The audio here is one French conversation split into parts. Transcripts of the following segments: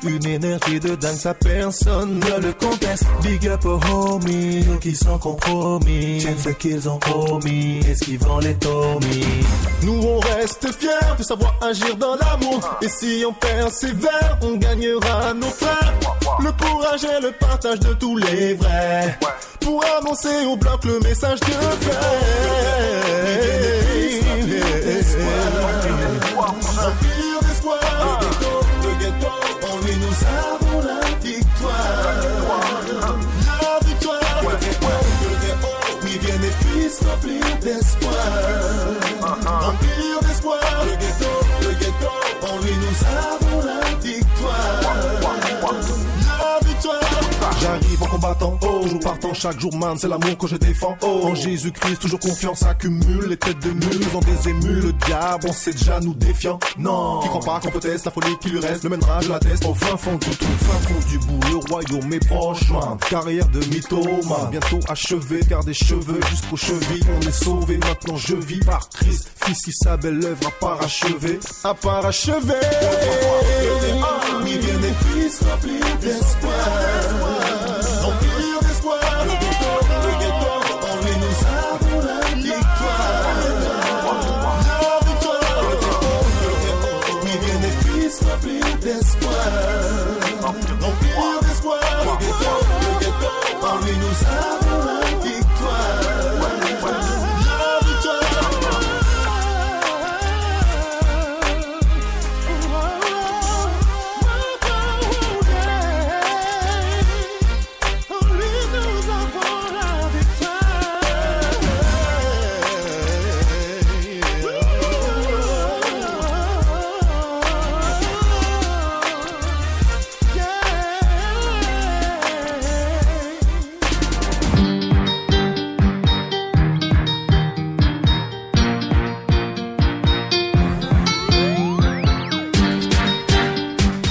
Une énergie de dingue, ça personne ne le conteste. Big up aux homies, nous qui sont compromis. Tiens ce qu'ils ont promis, esquivant les tomies. Nous on reste fiers de savoir agir dans l'amour. Et si on persévère, on gagnera nos frères. Le courage et le partage de tous les vrais. Pour annoncer au bloc le message de paix. Empire d'espoir, le ghetto, en lui nous avons la victoire. La victoire, le ghetto, oui viennent et puissent remplir d'espoir. Empire d'espoir, le ghetto, en lui nous avons la victoire. La victoire. J'arrive en combattant, toujours partant, chaque jour man, c'est l'amour que je défends. En Jésus-Christ, toujours confiance, accumule les têtes de mules, ont des émules, le diable, on sait déjà nous défiant. Non, qui croit pas qu'on peut tester la folie qui lui reste, le mènera, je la teste, au fin fond du trou, fin fond du bout, le royaume est proche, man. Carrière de mythomane, bientôt achevé, car des cheveux jusqu'aux chevilles, on est sauvé, maintenant je vis par Christ, fils qui sa belle œuvre à parachever, à parachever. Ils viennent et puissent remplir d'espoir. Empire d'espoir, le ghetto, en lui nous avons la victoire. La victoire, le ghetto, ils viennent et puissent remplir d'espoir. Empire d'espoir, le ghetto, en lui nous avons la victoire. La victoire.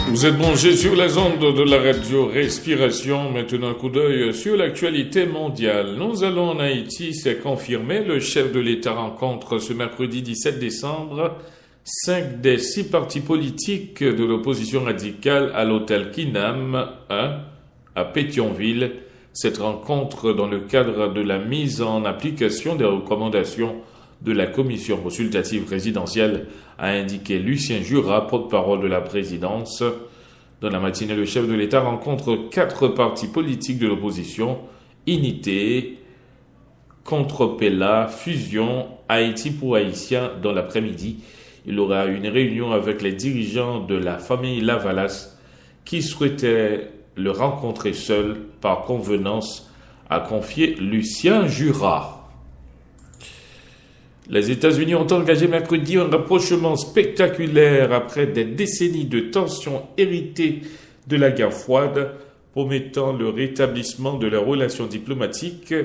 Vous êtes branchés sur les ondes de la radio Respiration. Maintenant, un coup d'œil sur l'actualité mondiale. Nous allons en Haïti, c'est confirmé. Le chef de l'État rencontre ce mercredi 17 décembre 5 des 6 partis politiques de l'opposition radicale à l'hôtel Kinam 1 à Pétionville. Cette rencontre dans le cadre de la mise en application des recommandations de la commission consultative résidentielle, a indiqué Lucien Jura, porte-parole de la présidence. Dans la matinée, le chef de l'État rencontre 4 partis politiques de l'opposition: Unité, Contre-Pella, Fusion, Haïti pour Haïtiens. Dans l'après-midi, il aura une réunion avec les dirigeants de la famille Lavalas qui souhaitaient le rencontrer seul par convenance, a confié Lucien Jura. Les États-Unis ont engagé mercredi un rapprochement spectaculaire après des décennies de tensions héritées de la guerre froide, promettant le rétablissement de leurs relations diplomatiques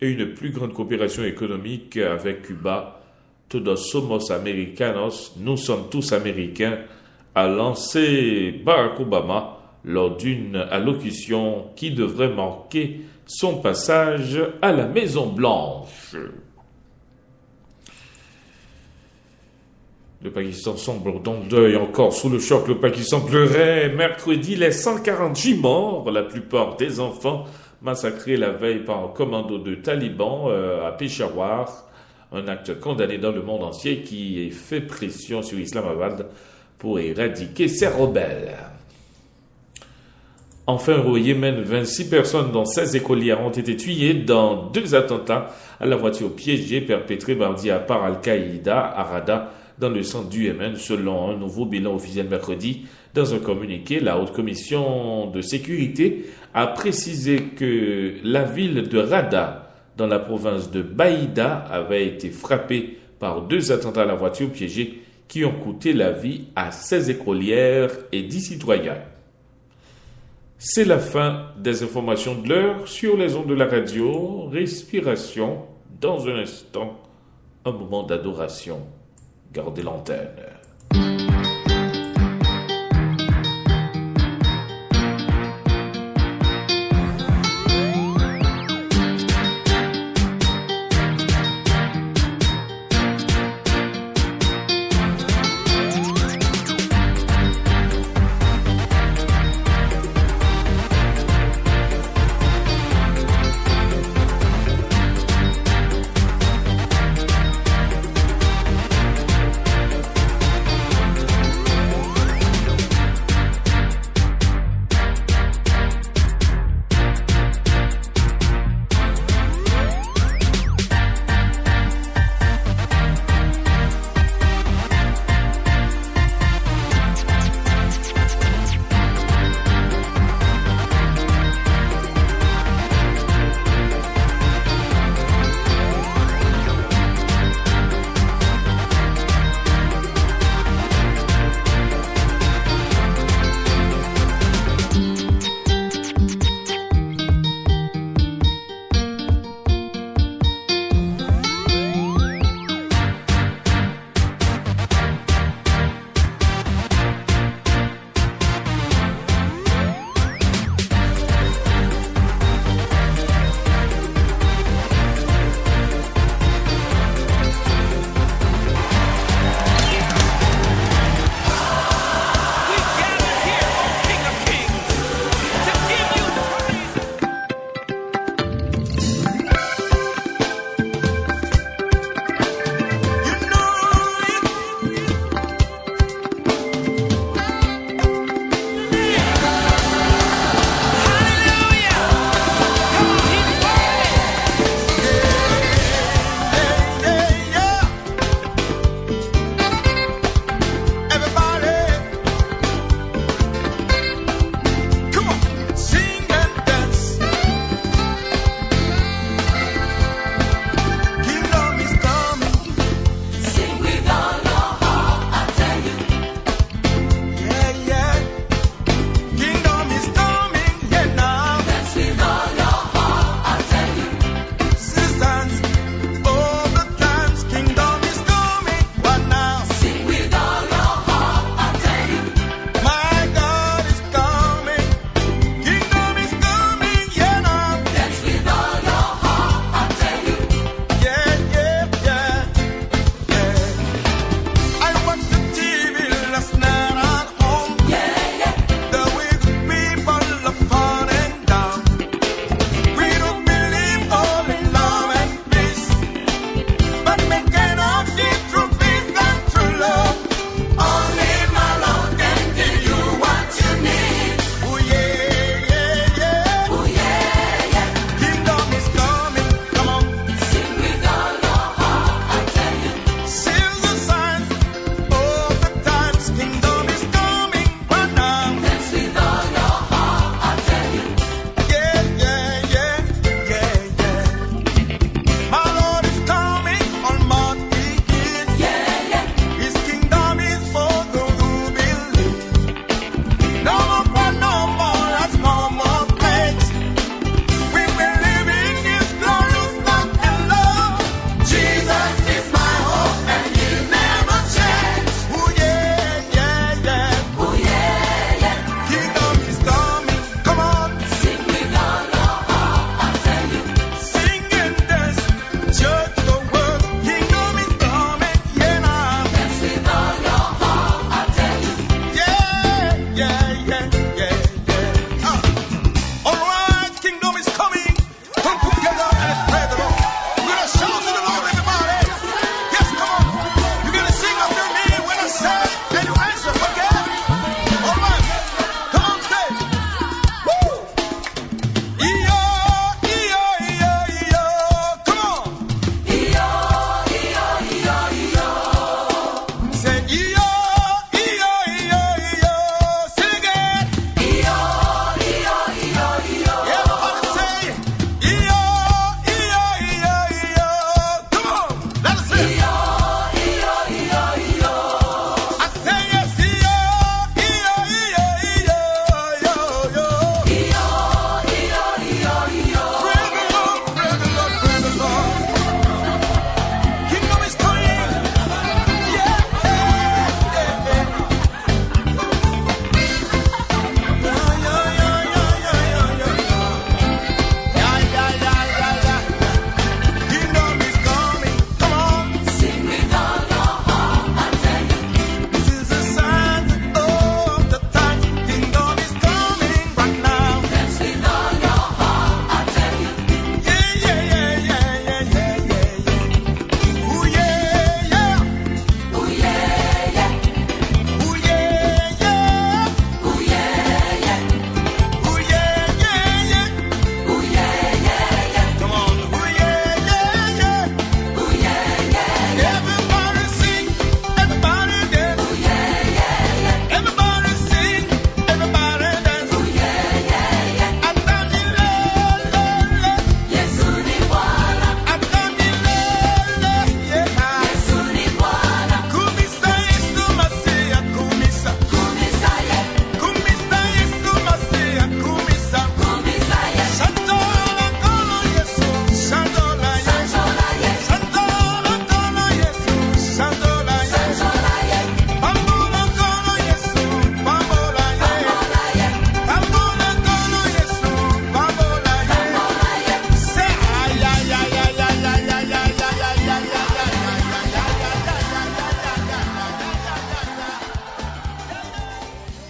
et une plus grande coopération économique avec Cuba. Todos somos americanos, nous sommes tous américains, a lancé Barack Obama lors d'une allocution qui devrait marquer son passage à la Maison-Blanche. Le Pakistan sombre dans le deuil, encore sous le choc. Le Pakistan pleurait mercredi les 140 morts, la plupart des enfants massacrés la veille par un commando de talibans à Peshawar. Un acte condamné dans le monde entier qui fait pression sur Islamabad pour éradiquer ces rebelles. Enfin, au Yémen, 26 personnes, dont 16 écolières, ont été tuées dans 2 attentats à la voiture piégée perpétrés mardi par Al-Qaïda à Rada, dans le centre du Yémen, selon un nouveau bilan officiel mercredi. Dans un communiqué, la Haute Commission de sécurité a précisé que la ville de Rada, dans la province de Baïda, avait été frappée par 2 attentats à la voiture piégée qui ont coûté la vie à 16 écolières et 10 citoyens. C'est la fin des informations de l'heure sur les ondes de la radio. Respiration. Dans un instant, un moment d'adoration. Gardez l'antenne.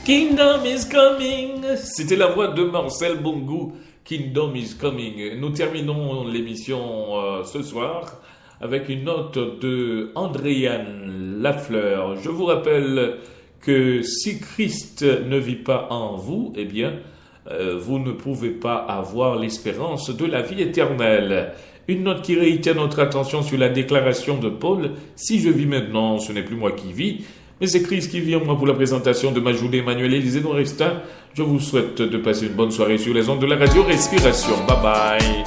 Kingdom is coming. C'était la voix de Marcel Bongo. Kingdom is coming. Nous terminons l'émission ce soir avec une note de Andréane Lafleur. Je vous rappelle que si Christ ne vit pas en vous, eh bien, vous ne pouvez pas avoir l'espérance de la vie éternelle. Une note qui réitère notre attention sur la déclaration de Paul. Si je vis maintenant, ce n'est plus moi qui vis, mais c'est Christ qui vit en moi. Pour la présentation de Majoulé Emmanuel Élisée Noresta, je vous souhaite de passer une bonne soirée sur les ondes de la radio Respiration. Bye bye.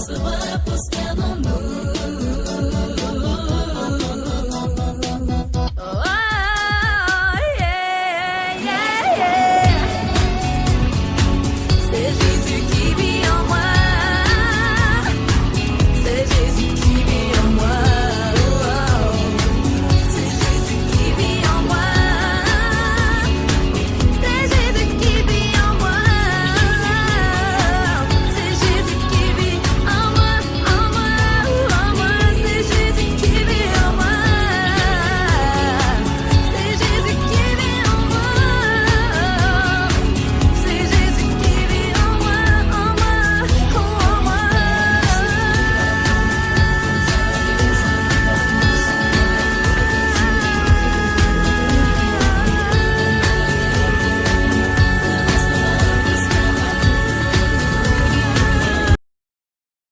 recevoir la pousse